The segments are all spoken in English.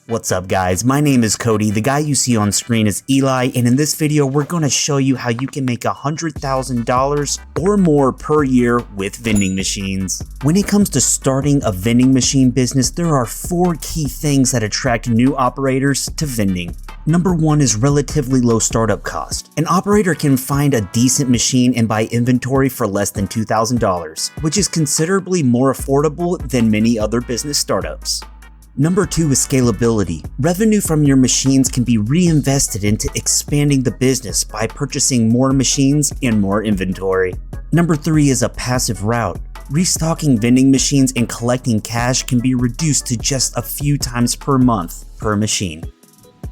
What's up guys, my name is Cody, the guy you see on screen is Eli, and in this video we're going to show you how you can make $100,000 or more per year with vending machines. When it comes to starting a vending machine business, there are 4 key things that attract new operators to vending. Number 1 is relatively low startup cost. An operator can find a decent machine and buy inventory for less than $2,000, which is considerably more affordable than many other business startups. Number 2 is scalability. Revenue from your machines can be reinvested into expanding the business by purchasing more machines and more inventory. Number 3 is a passive route. Restocking vending machines and collecting cash can be reduced to just a few times per month per machine.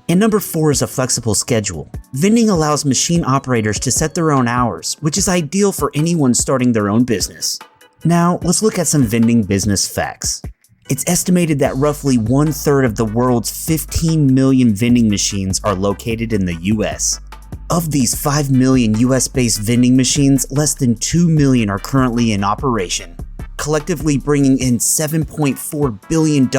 And number 4 is a flexible schedule. Vending allows machine operators to set their own hours, which is ideal for anyone starting their own business. Now, let's look at some vending business facts. It's estimated that roughly 1/3 of the world's 15 million vending machines are located in the US. Of these 5 million US-based vending machines, less than 2 million are currently in operation, collectively bringing in $7.4 billion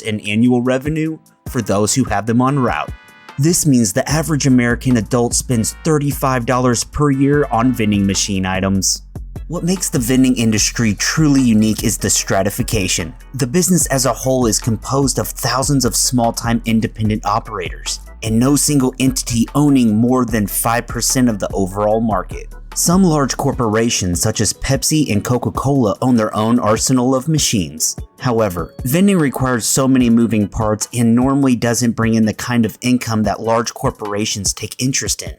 in annual revenue for those who have them en route. This means the average American adult spends $35 per year on vending machine items. What makes the vending industry truly unique is the stratification. The business as a whole is composed of thousands of small-time independent operators, and no single entity owning more than 5% of the overall market. Some large corporations such as Pepsi and Coca-Cola own their own arsenal of machines. However, vending requires so many moving parts and normally doesn't bring in the kind of income that large corporations take interest in,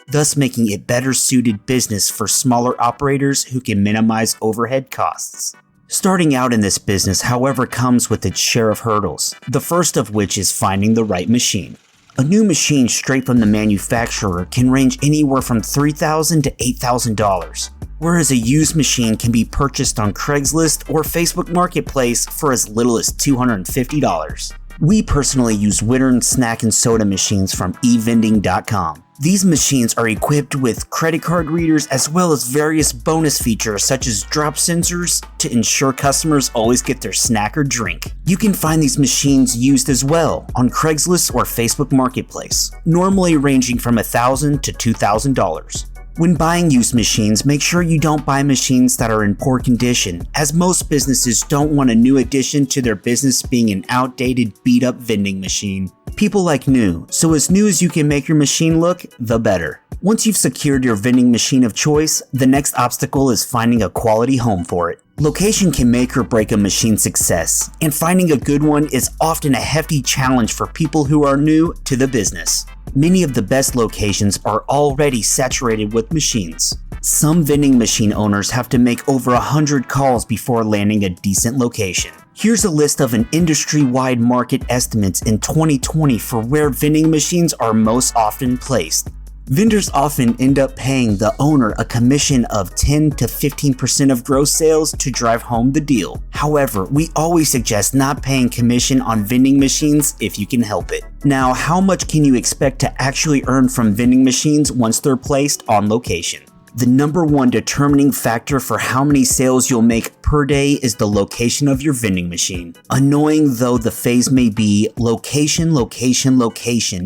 thus making it better suited business for smaller operators who can minimize overhead costs. Starting out in this business, however, comes with its share of hurdles, the first of which is finding the right machine. A new machine straight from the manufacturer can range anywhere from $3,000 to $8,000, whereas a used machine can be purchased on Craigslist or Facebook Marketplace for as little as $250. We personally use Wittern snack and soda machines from evending.com. These machines are equipped with credit card readers as well as various bonus features such as drop sensors to ensure customers always get their snack or drink. You can find these machines used as well on Craigslist or Facebook Marketplace, normally ranging from $1,000 to $2,000. When buying used machines, make sure you don't buy machines that are in poor condition, as most businesses don't want a new addition to their business being an outdated, beat-up vending machine. People like new, so as new as you can make your machine look, the better. Once you've secured your vending machine of choice, the next obstacle is finding a quality home for it. Location can make or break a machine's success, and finding a good one is often a hefty challenge for people who are new to the business. Many of the best locations are already saturated with machines. Some vending machine owners have to make over 100 calls before landing a decent location. Here's a list of an industry-wide market estimates in 2020 for where vending machines are most often placed. Vendors often end up paying the owner a commission of 10 to 15% of gross sales to drive home the deal. However, we always suggest not paying commission on vending machines if you can help it. Now, how much can you expect to actually earn from vending machines once they're placed on location? The number 1 determining factor for how many sales you'll make per day is the location of your vending machine. Annoying though the phase may be, location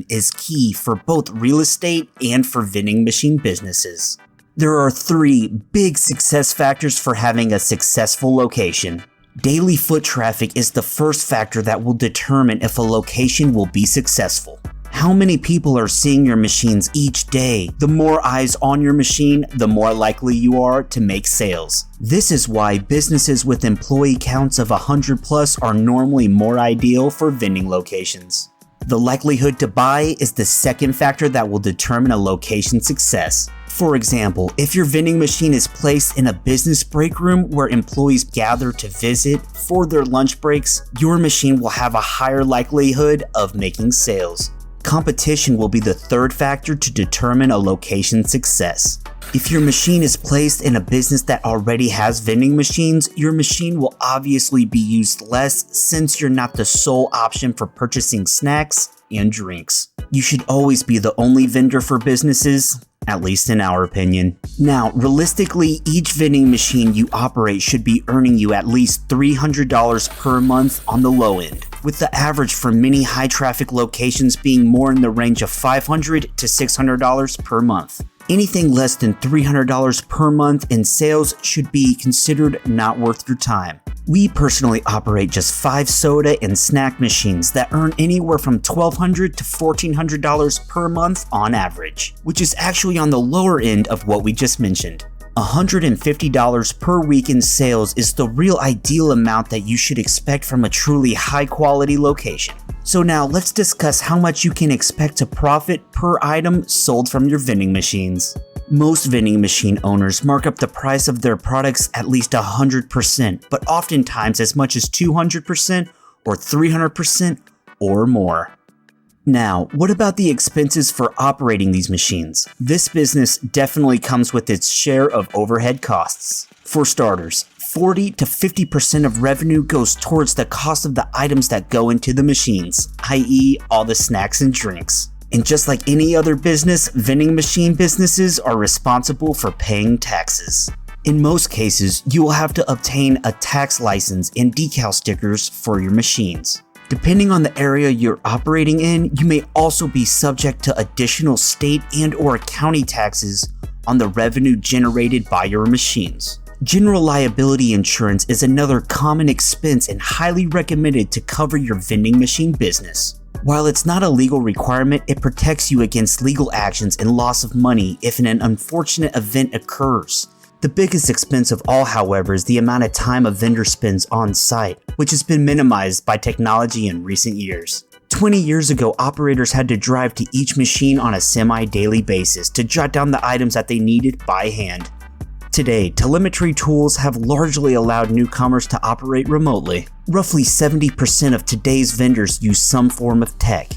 is key for both real estate and for vending machine businesses. There are 3 big success factors for having a successful location. Daily foot traffic is the first factor that will determine if a location will be successful. How many people are seeing your machines each day? The more eyes on your machine, the more likely you are to make sales. This is why businesses with employee counts of 100 plus are normally more ideal for vending locations. The likelihood to buy is the second factor that will determine a location's success. For example, if your vending machine is placed in a business break room where employees gather to visit for their lunch breaks, your machine will have a higher likelihood of making sales. Competition will be the third factor to determine a location's success. If your machine is placed in a business that already has vending machines, your machine will obviously be used less since you're not the sole option for purchasing snacks and drinks. You should always be the only vendor for businesses, at least in our opinion. Now, realistically, each vending machine you operate should be earning you at least $300 per month on the low end. with the average for many high traffic locations being more in the range of $500 to $600 per month. Anything less than $300 per month in sales should be considered not worth your time. We personally operate just 5 soda and snack machines that earn anywhere from $1,200 to $1,400 per month on average, which is actually on the lower end of what we just mentioned. $150 per week in sales is the real ideal amount that you should expect from a truly high quality location. So now let's discuss how much you can expect to profit per item sold from your vending machines. Most vending machine owners mark up the price of their products at least 100%, but oftentimes as much as 200% or 300% or more. Now, what about the expenses for operating these machines? This business definitely comes with its share of overhead costs. For starters, 40 to 50% of revenue goes towards the cost of the items that go into the machines, i.e. all the snacks and drinks. And just like any other business, vending machine businesses are responsible for paying taxes. In most cases, you will have to obtain a tax license and decal stickers for your machines. Depending on the area you're operating in, you may also be subject to additional state and/or county taxes on the revenue generated by your machines. General liability insurance is another common expense and highly recommended to cover your vending machine business. While it's not a legal requirement, it protects you against legal actions and loss of money if an unfortunate event occurs. The biggest expense of all, however, is the amount of time a vendor spends on site, which has been minimized by technology in recent years. 20 years ago, operators had to drive to each machine on a semi-daily basis to jot down the items that they needed by hand. Today, telemetry tools have largely allowed newcomers to operate remotely. Roughly 70% of today's vendors use some form of tech.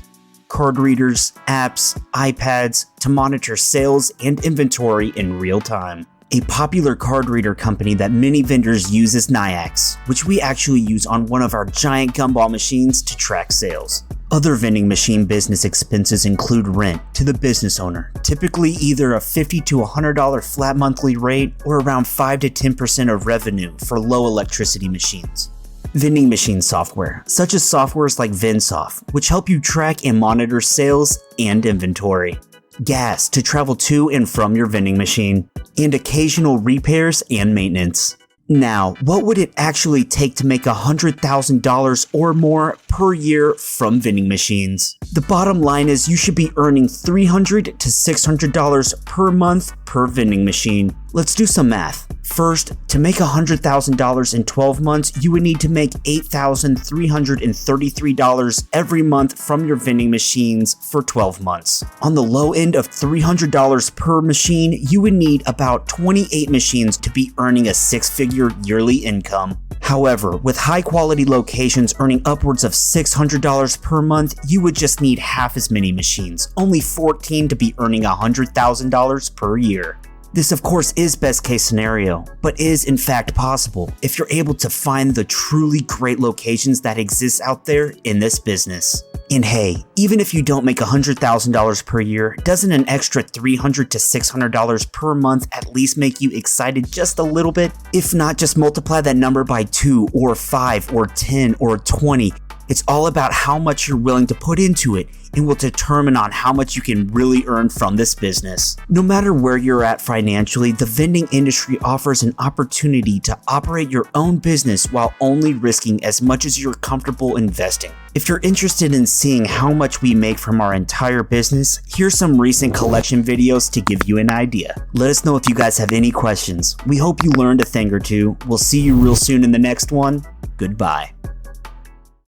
Card readers, apps, iPads to monitor sales and inventory in real time. A popular card reader company that many vendors use is Nayax, which we actually use on one of our giant gumball machines to track sales. Other vending machine business expenses include rent to the business owner, typically either a $50 to $100 flat monthly rate or around 5 to 10% of revenue for low electricity machines. Vending machine software, such as softwares like VendSoft, which help you track and monitor sales and inventory. Gas to travel to and from your vending machine, and occasional repairs and maintenance. Now, what would it actually take to make $100,000 or more per year from vending machines? The bottom line is you should be earning $300 to $600 per month per vending machine. Let's do some math. First, to make $100,000 in 12 months, you would need to make $8,333 every month from your vending machines for 12 months. On the low end of $300 per machine, you would need about 28 machines to be earning a 6-figure yearly income. However, with high-quality locations earning upwards of $600 per month, you would just need half as many machines, only 14 to be earning $100,000 per year. This of course is best case scenario, but is in fact possible if you're able to find the truly great locations that exist out there in this business. And hey, even if you don't make $100,000 per year, doesn't an extra $300 to $600 per month at least make you excited just a little bit? If not, just multiply that number by 2 or 5 or 10 or 20. It's all about how much you're willing to put into it and will determine on how much you can really earn from this business. No matter where you're at financially, the vending industry offers an opportunity to operate your own business while only risking as much as you're comfortable investing. If you're interested in seeing how much we make from our entire business, here's some recent collection videos to give you an idea. Let us know if you guys have any questions. We hope you learned a thing or two. We'll see you real soon in the next one. Goodbye.